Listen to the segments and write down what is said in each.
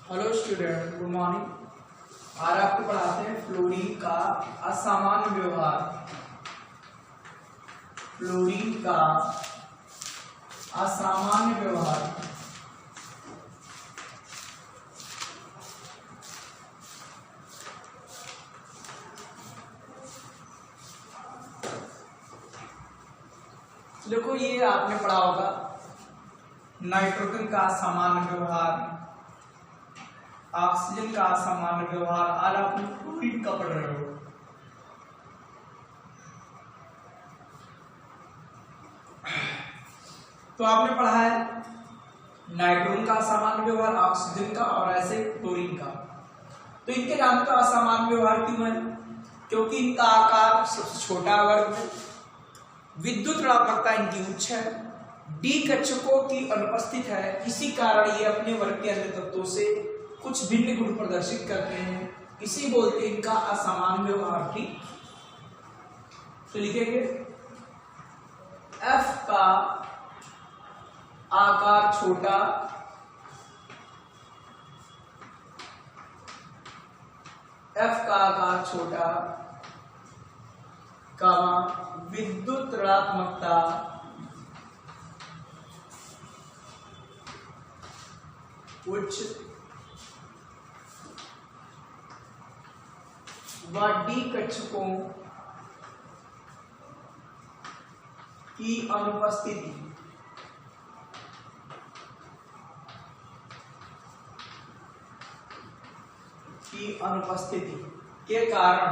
Hello student, good morning. आज आपको पढ़ाते हैं फ्लोरीन का असामान्य व्यवहार। फ्लोरीन का असामान्य व्यवहार। देखो, ये आपने पढ़ा होगा नाइट्रोजन का सामान्य व्यवहार, ऑक्सीजन का सामान्य व्यवहार। आज आप फ्लोरीन का पढ़ रहे हो। तो आपने पढ़ा है नाइट्रोजन का असामान्य व्यवहार, ऑक्सीजन का और ऐसे फ्लोरीन का। तो इनके नाम का असामान्य व्यवहार क्यों है? क्योंकि इनका आकार सबसे छोटा वर्ग है, विद्युत ऋणात्मकता इनकी उच्च है, डी कक्षकों की अनुपस्थित है। इसी कारण ये अपने वर्ग के अन्य तत्वों से कुछ भिन्न गुण प्रदर्शित करते हैं। इसी बोलते हैं इनका असामान्य व्यवहार। ठीक, तो लिखेंगे F का आकार छोटा, F का आकार छोटा, विद्युत ऋणात्मकता उच्च व डी कक्षकों की अनुपस्थिति के कारण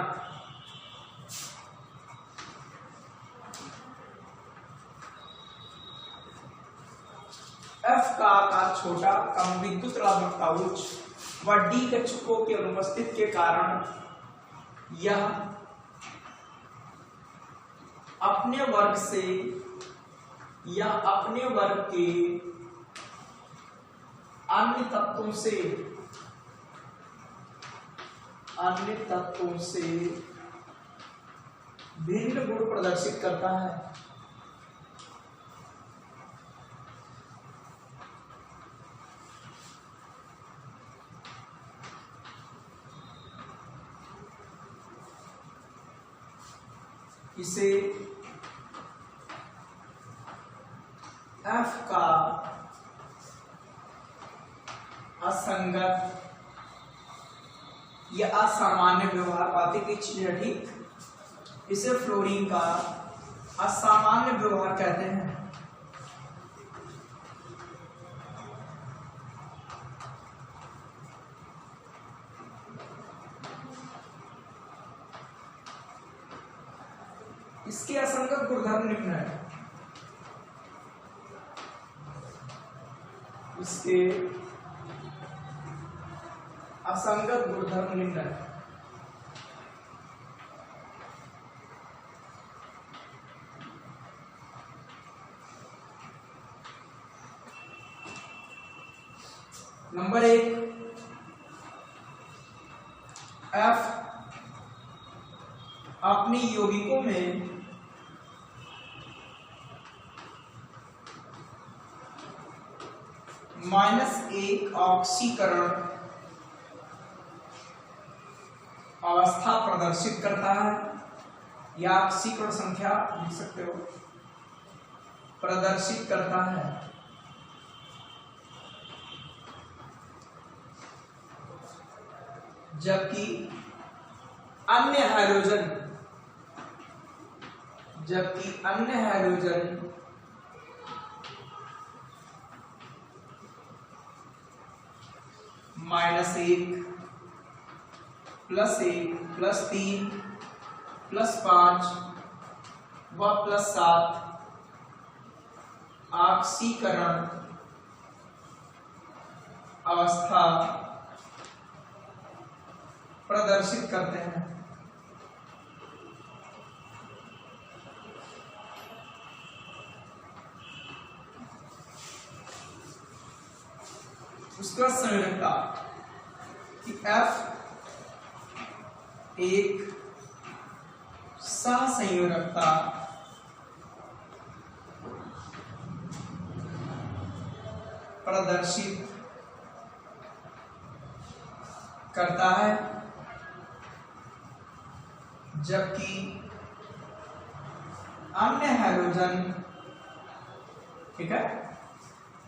F का आकार छोटा, कम विद्युत ऋणात्मकता उच्च व डी कक्षकों के अनुपस्थिति के कारण यह अपने वर्ग से या अपने वर्ग के अन्य तत्वों से भिन्न गुण प्रदर्शित करता है। इसे F का असंगत या असामान्य व्यवहार पाते की चीज है। ठीक, इसे फ्लोरीन का असामान्य व्यवहार कहते हैं। इसके असंगत गुणधर्म निम्न है। इसके असंगत गुणधर्म निम्न है। नंबर 1, F अपनी यौगिकों में -1 ऑक्सीकरण अवस्था प्रदर्शित करता है, या ऑक्सीकरण संख्या लिख सकते हो, प्रदर्शित करता है। जबकि अन्य हाइड्रोजन -1 +1 +3 +5 व +7 ऑक्सीकरण अवस्था प्रदर्शित करते हैं। उसका संयोजकता कि F एक सहसंयोजकता प्रदर्शित करता है, जबकि अन्य हैलोजन, ठीक है,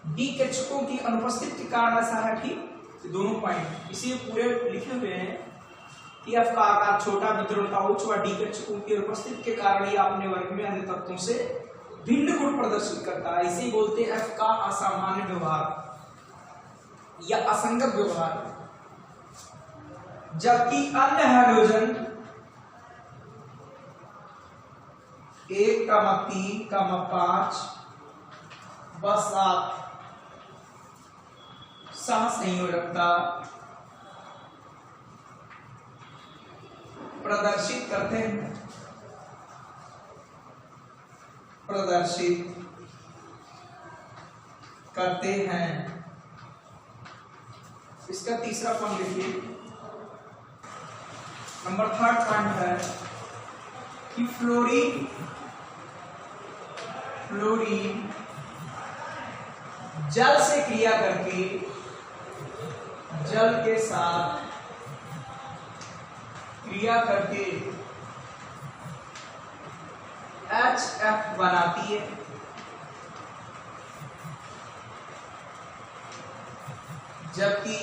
डी कक्षकों की अनुपस्थिति के कारण ऐसा है। ठीक, दोनों पॉइंट इसी पूरे लिखे हुए हैं कि एफ का आकार छोटा, वितरणता उच्च व डी कक्षकों की अनुपस्थिति के कारण ये अपने वर्ग में अन्य तत्वों से भिन्न गुण प्रदर्शित करता है। इसे बोलते हैं एफ का असामान्य व्यवहार या असंगत व्यवहार। जबकि अन्य हैलोजन 1, 3, 5 व 7 सहसंयोजकता प्रदर्शित करते हैं। इसका तीसरा पॉइंट देखिए, नंबर 3 पॉइंट है कि फ्लोरीन जल से क्रिया करके जल के साथ क्रिया करके HF बनाती है, जबकि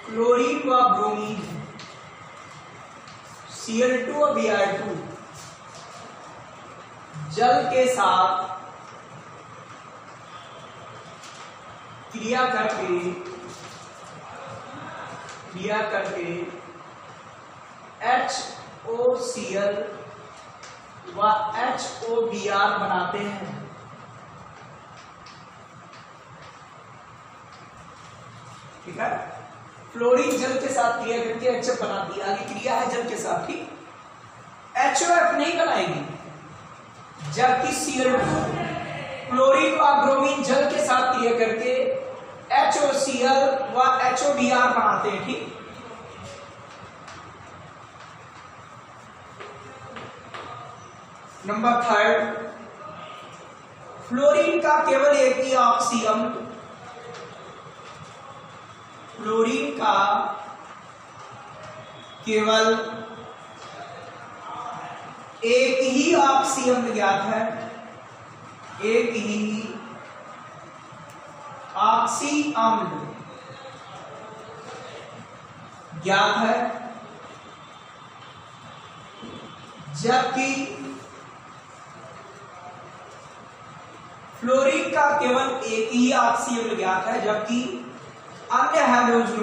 क्लोरीन व ब्रोमीन Cl2 और Br2 जल के साथ क्रिया करके HOCl व HOBr बनाते हैं। ठीक है, फ्लोरीन जल के साथ क्रिया करके HF बनाती है, आगे क्रिया है जल के साथ। ठीक, HOF नहीं बनाएगी, जबकि Cl2 क्लोरीन व ब्रोमीन जल के साथ क्रिया करके HOCl व HOBr बनाते हैं। ठीक, नंबर 3, फ्लोरीन का केवल एक ही ऑक्सी अम्ल, फ्लोरीन का केवल एक ही ऑक्सी अम्ल ज्ञात है, एक ही ऑक्सी अम्ल ज्ञात है, जबकि फ्लोरीन का केवल एक ही ऑक्सी अम्ल ज्ञात है, जबकि अन्य हैलोजन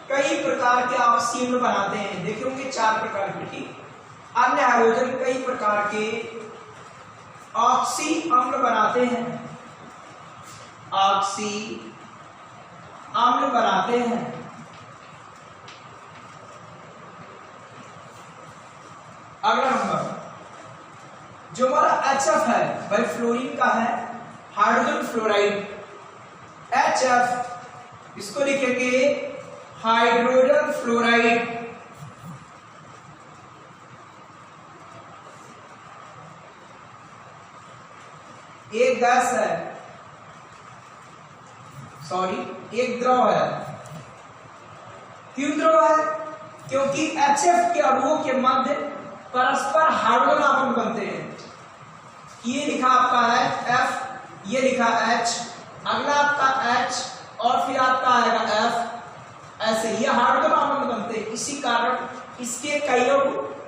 कई प्रकार के ऑक्सी अम्ल बनाते हैं। देखे होंगे 4 प्रकार के। ठीक, अन्य हैलोजन कई प्रकार के ऑक्सी अम्ल बनाते हैं, ऑक्सी अम्ल बनाते हैं। अगला नंबर जो हमारा HF है भाई फ्लोरीन का है हाइड्रोजन फ्लोराइड, HF इसको लिखेंगे हाइड्रोजन फ्लोराइड। एक गैस है, एक द्रव है। क्यों द्रव है? क्योंकि HF के अणुओं के मध्य परस्पर हाइड्रोजन आबंध बनते हैं। ये लिखा आपका है F, ये लिखा H, अगला आपका H और फिर आपका आएगा F, ऐसे ये हाइड्रोजन आबंध बनते हैं। इसी कारण इसके कई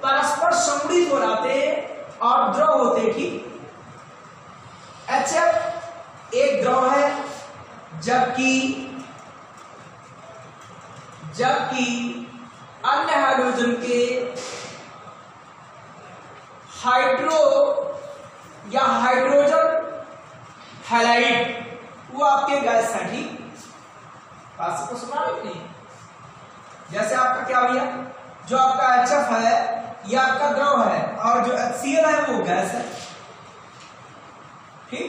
परस्पर समृद्ध हो जाते हैं और द्रव होते हैं। ठीक, HF एक द्रव है, जबकि अन्य हाइड्रोजन के हाइड्रोजन हैलाइड वो आपके गैस है। ठीक, बात को सुना नहीं? जैसे आपका क्या हो गया, जो आपका HF है ये आपका द्रव है और जो HCl है वो गैस है। ठीक,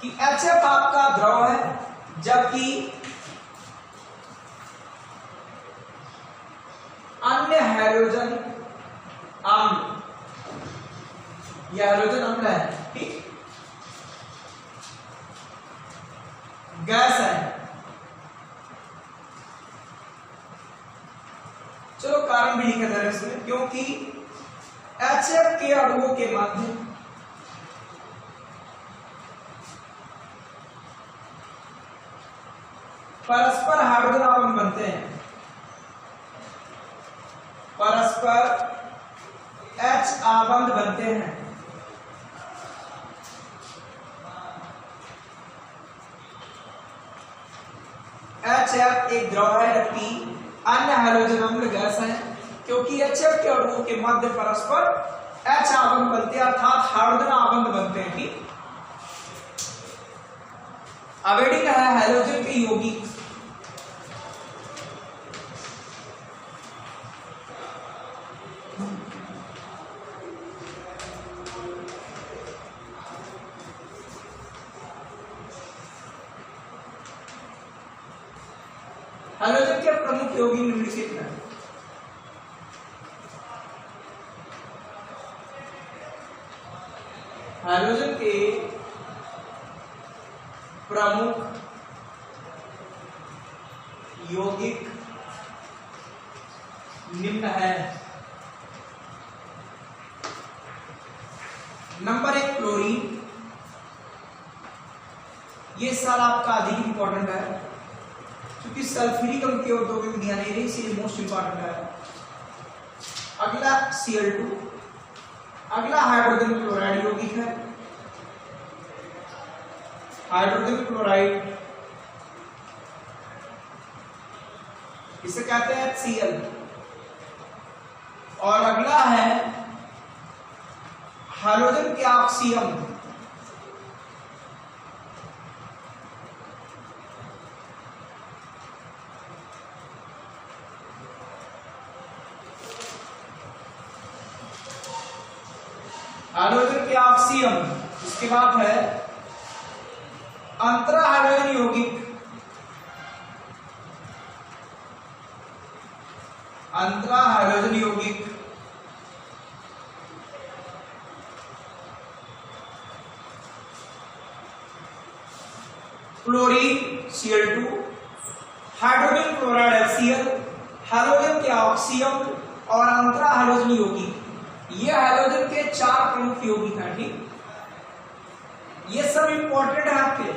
कि HF आपका द्रव है, जबकि अन्य हाइड्रोजन अम्ल, यह हाइड्रोजन अम्ल है, ठीक। गैस है। चलो कारण भी लिखा जा रहा है इसमें, क्योंकि HF के अणुओं के मध्य परस्पर हाइड्रोजन आबंध बनते हैं, परस्पर H आबंध बनते हैं। HF एक द्रव है जबकि अन्य हाइड्रोजन अम्ल गैस है, क्योंकि HF के अणुओं के मध्य परस्पर H आबंध बनते हैं, अर्थात हाइड्रोजन आबंध बनते हैं, ठीक। अवेडिंग है हाइड्रोजन के यौगिक, हाइड्रोजन के प्रमुख यौगिक निम्नलिखित हैं। हाइड्रोजन के प्रमुख यौगिक निम्न है। नंबर 1 क्लोरीन, ये साल आपका अधिक इंपॉर्टेंट है क्योंकि सल्फ्यूरिक अम्ल की और दो विधियां नहीं रही, इसलिए मोस्ट इंपॉर्टेंट है। अगला Cl2, अगला हाइड्रोजन क्लोराइड यौगिक है, हाइड्रोजन क्लोराइड, इसे कहते हैं HCl। और अगला है हाइड्रोजन के ऑक्सी अम्ल, हाइड्रोजन के ऑक्सी अम्ल। इसके बाद है अंतरा हाइड्रोजन यौगिक, अंतरा हाइड्रोजन यौगिक, chlorine Cl2, hydrogen chloride HCl, hydrogen के ऑक्सी अम्ल और अंतरा हाइड्रोजन यौगिक। ये हाइड्रोजन के 4 प्रमुख यौगिक हैं, ठीक। ये सब इंपॉर्टेंट है आपके,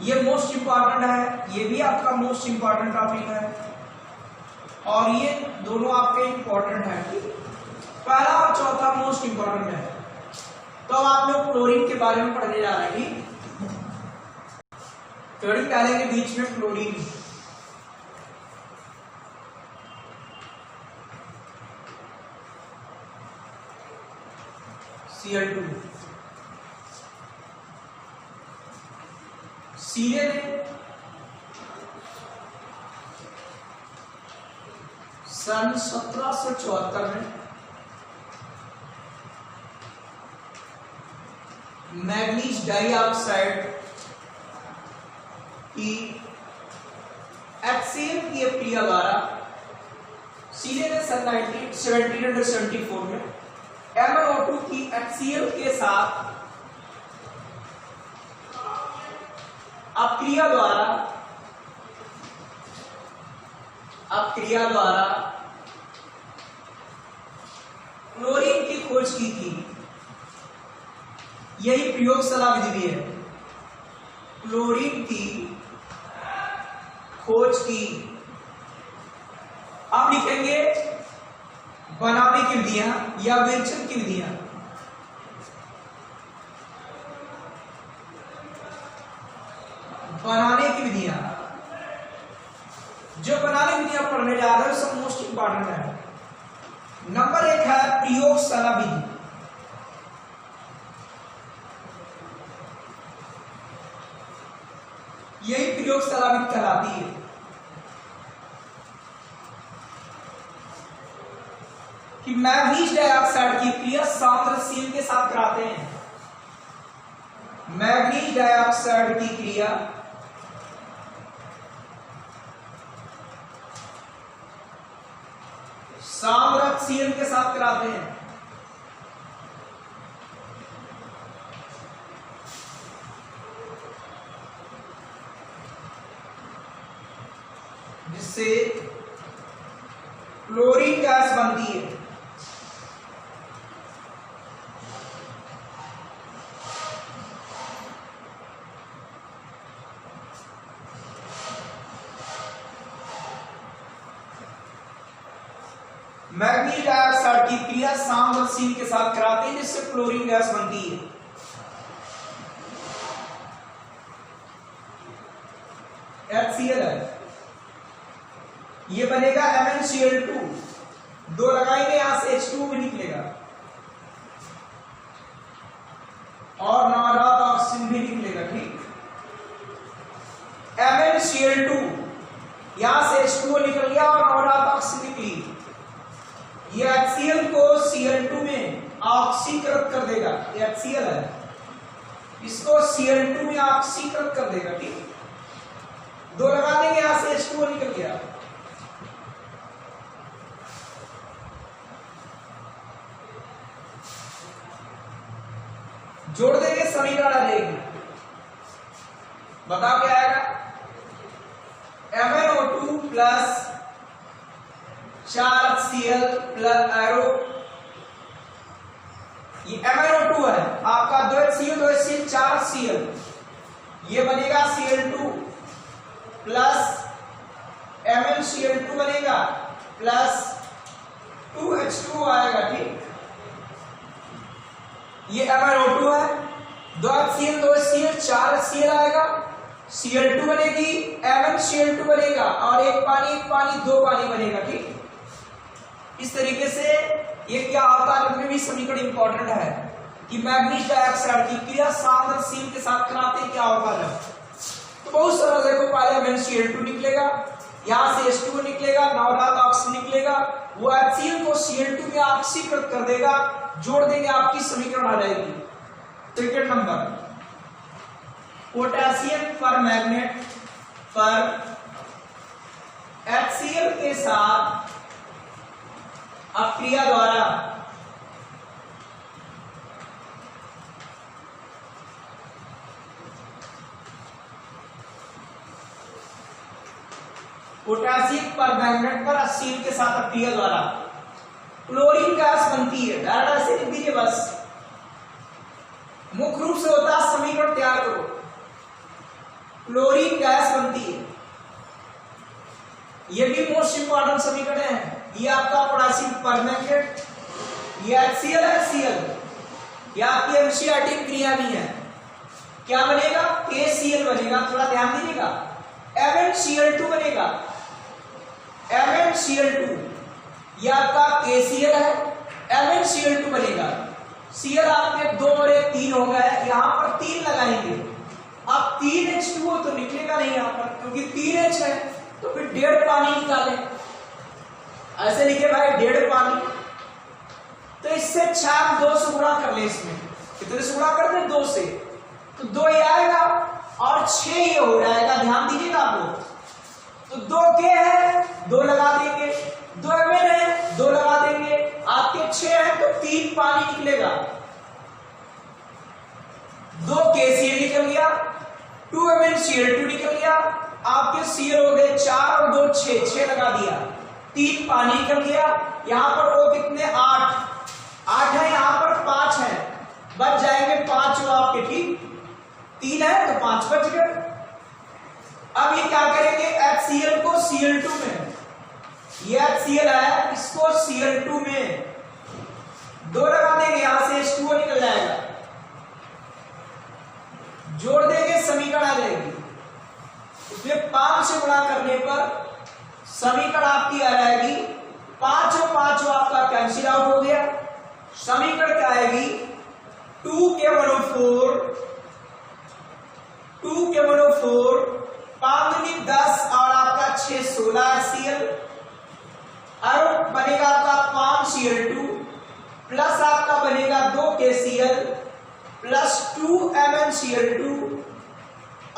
ये मोस्ट इंपॉर्टेंट है, ये भी आपका मोस्ट इंपॉर्टेंट टॉपिक है, और ये दोनों आपके इंपॉर्टेंट है, ठीक। पहला और चौथा मोस्ट इंपॉर्टेंट है। तो अब आप लोग क्लोरीन के बारे में पढ़ने जा रहे हैं, ठीक। क्लोरीन डालेंगे बीच में, क्लोरीन Cl2, सीले ने सन 1774 में मैग्नीज डाइऑक्साइड की HCl की क्रिया द्वारा सीले ने सन 1774 में MnO2 की HCl के साथ अपक्रिया द्वारा क्लोरीन की खोज की थी। यही प्रयोगशाला विधि भी है, क्लोरीन की खोज की। अब लिखेंगे बनाने की विधियां या विवेचन की विधियां। बनाने की विधियां, जो बनाने की विधियां पढ़ने जा रहे हैं सब मोस्ट इंपॉर्टेंट है। नंबर 1 है प्रयोगशाला विधि। यही प्रयोगशाला विधि कहलाती है। कि मैग्नीज डाइऑक्साइड की क्रिया सांद्र सील के साथ कराते हैं। मैग्नीज डाइऑक्साइड की क्रिया सामरथ Cl के साथ कराते हैं, जिससे क्लोरीन गैस बनती है। मैग्नीज डाइऑक्साइड की क्रिया सामरथ Cl के साथ कराते हैं, जिससे क्लोरीन गैस बनती है। HCl है, ये बनेगा MnCl2, दो लगाएंगे यहां से H2 भी निकलेगा और नाराज ऑक्सीजन भी निकलेगा। ठीक, MnCl2 यहां से H2O निकल गया और नाराज ऑक्सीजन निकली। ये HCl को Cl2 में ऑक्सीकृत कर देगा, ये HCl है, इसको Cl2 में ऑक्सीकृत कर देगा। ठीक, दो लगा देंगे यहां से H2O निकल गया। जोड़ देंगे, समीकरण आ जाएगी, बताओ क्या आएगा? MnO2 plus 4HCl plus arrow, ये MnO2 है आपका, 2HCl 2HCl 4HCl, ये बनेगा Cl2 प्लस MnCl2 बनेगा प्लस 2H2O आएगा। ठीक, ये MnO2 है, 2HCl 2HCl 4HCl आएगा, Cl2 बनेगी, MnCl2 बनेगा और एक पानी दो पानी बनेगा। ठीक, इस तरीके से ये क्या होता है, इसमें भी समीकरण इंपॉर्टेंट है कि मैग्नीज डाइऑक्साइड की क्रिया सामरथ Cl के साथ कराते हैं, क्या होता है। तो बहुत सरल, देखो पहले MnCl2 निकलेगा, यहां से H2O निकलेगा, नाराज ऑक्सीजन निकलेगा, वो HCl को Cl2 में ऑक्सीकृत कर देगा, जोड़ देंगे, आपकी समीकरण आ जाएगी। सेकंड नंबर, पोटेशियम परमैंगनेट पर HCl के साथ अपक्रिया द्वारा पोटेशियम परमैंगनेट पर HCl के साथ अपक्रिया द्वारा क्लोरीन गैस बनती है। डायरेक्ट ऐसे लिख दीजिए बस, मुख्य रूप से होता है समीकरण तैयार करो, क्लोरीन गैस बनती है। ये भी मोस्ट इंपॉर्टेंट समीकरण है। ये आपका पोटेशियम परमैंगनेट, ये HCl, ये आपकी एनसीईआरटी क्रिया भी है। क्या बनेगा? KCl बनेगा, थोड़ा ध्यान दीजिएगा। MnCl2 बनेगा, MnCl2, ये आपका KCl है, MnCl2 बनेगा। Cl आपके 2 और 1 3 हो गए, यहां पर 3 लगाएंगे। अब 3H2O तो निकलेगा नहीं यहां पर, क्योंकि 3H है, तो फिर 1.5 पानी निकालें। ऐसे लिखे भाई 1.5 पानी, तो इससे 4 2 से गुणा कर ले। इसमें कितने से गुणा कर दे? 2 से, तो 2 ये आएगा और 6 ये हो जाएगा। ध्यान दीजिएगा आप लोग, तो 2 के है, 2 लगा देंगे, 2 Mn है, 2 लगा देंगे, आपके 6 है तो 3 पानी निकलेगा। 2 KCl निकल गया, 2 MnCl2 निकल गया, आपके Cl हो गए 4 और 2 6 लगा दिया, 3 पानी निकल गया। यहां पर वो कितने? 8 है, यहां पर 5 है, बच जाएंगे 5 वो आपके। ठीक, 3 है तो 5 बच गए। अब ये क्या करेंगे? HCl को Cl2 में, ये HCl है, इसको Cl2 में 2 लगा देंगे, यहां से H2O निकल जाएगा, जोड़ देंगे, समीकरण आ जाएगी। इसमें 5 से गुणा करने पर समीकरण आपकी आ जाएगी 5 और 5 आपका कैंसिल आउट हो गया। समीकरण क्या आएगी? 2K1O4, 5 दूनी 10 और आपका 6 16 HCl, और बनेगा आपका 5 Cl2 प्लस आपका बनेगा 2 KCl प्लस 2 MnCl2,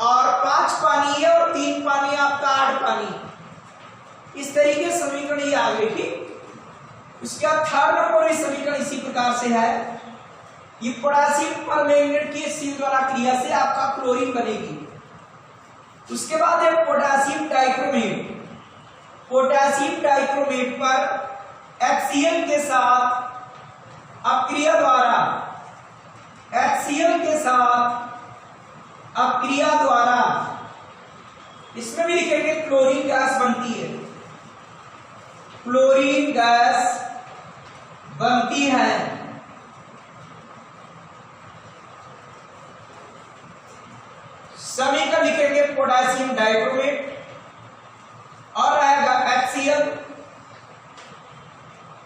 और 5 पानी है और 3 पानी आपका 8 पानी। इस तरीके समीकरण ये आ गई। ठीक, उसके बाद थर्ड नंबर में समीकरण इसी प्रकार से है, ये पोटेशियम परमैंगनेट की एसिड द्वारा क्रिया से आपका क्लोरीन बनेगी। उसके बाद है पोटेशियम डाइक्रोमेट। पोटेशियम डाइक्रोमेट पर HCl के साथ अपक्रिया द्वारा, HCl के साथ अपक्रिया द्वारा इसमें भी लिखेंगे क्लोरीन गैस बनती है, क्लोरीन गैस बनती है। समीकरण लिखेंगे पोटेशियम डाइक्रोमेट और रहेगा HCl,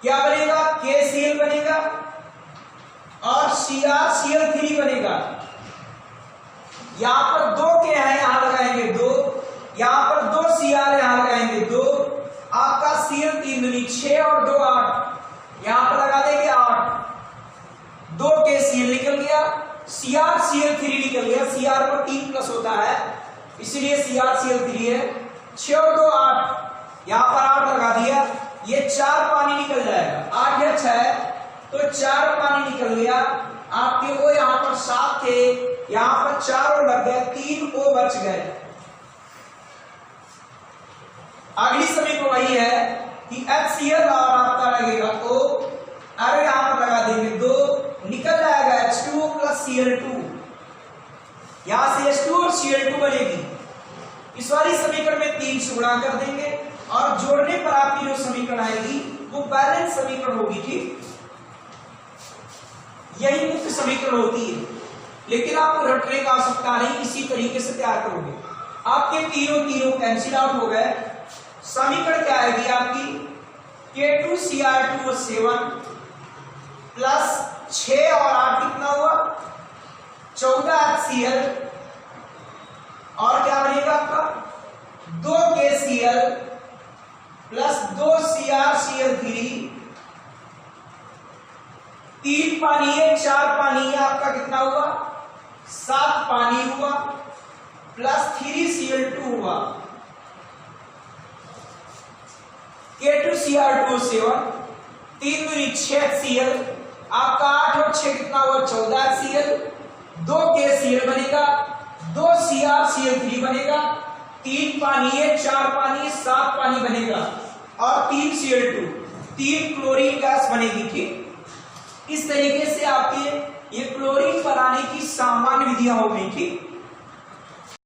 क्या बनेगा KCl बनेगा और CrCl3 बनेगा। यहां पर 2 के हैं, यहां लगाएंगे 2, यहां पर 2 Cr यहां लगाएंगे 2, आपका Cl 3 दूनी 6 और 2 8, यहां पर लगा देंगे 8, 2 KCl निकल गया, CrCl3 निकल गया। Cr पर 3 प्लस होता है इसलिए CrCl3 है। 6 और 2 8, यहां पर 8 लगा दिया, ये 4 पानी निकल जाएगा, 8 या 6 तो 4 पानी निकल गया आपके। वो यहां पर 7 थे, यहां पर 4 और लग गए, 3 को बच गए। अगली समीकरण वही है कि HCl और आपका लगेगा O, अरे यहां पर लगा देंगे 2, निकल जाएगा H2 प्लस Cl2, यहां से H2 और Cl2 बनेगी। इस वाली समीकरण में 3 से गुणा कर देंगे और जोड़ने पर आपकी जो समीकरण आएगी वो बैलेंस समीकरण होगी। ठीक, यही मुख्य समीकरण होती है, लेकिन आपको रटने की आवश्यकता नहीं, इसी तरीके से तैयार करोगे। आपके तीनों कैंसिल आउट हो गए। समीकरण क्या आएगी आपकी, K2Cr2O7 प्लस 6 और 8 कितना हुआ 14 HCl और क्या बनेगा आपका 2 KCl प्लस 2 CrCl3, 3 पानी है 4 पानी है, आपका कितना हुआ 7 पानी हुआ प्लस 3Cl2 हुआ। K2Cr2O7 3 दूनी 6 HCl, आपका 8 और 6 कितना हुआ 14 HCl, 2 KCl बनेगा, 2 CrCl3 बनेगा, 3 पानी है 4 पानी 7 पानी बनेगा और 3 Cl2, 3 क्लोरीन गैस बनेगी। ठीक, इस तरीके से आपके ये क्लोरीन बनाने की सामान्य विधियां हो गई। ठीक,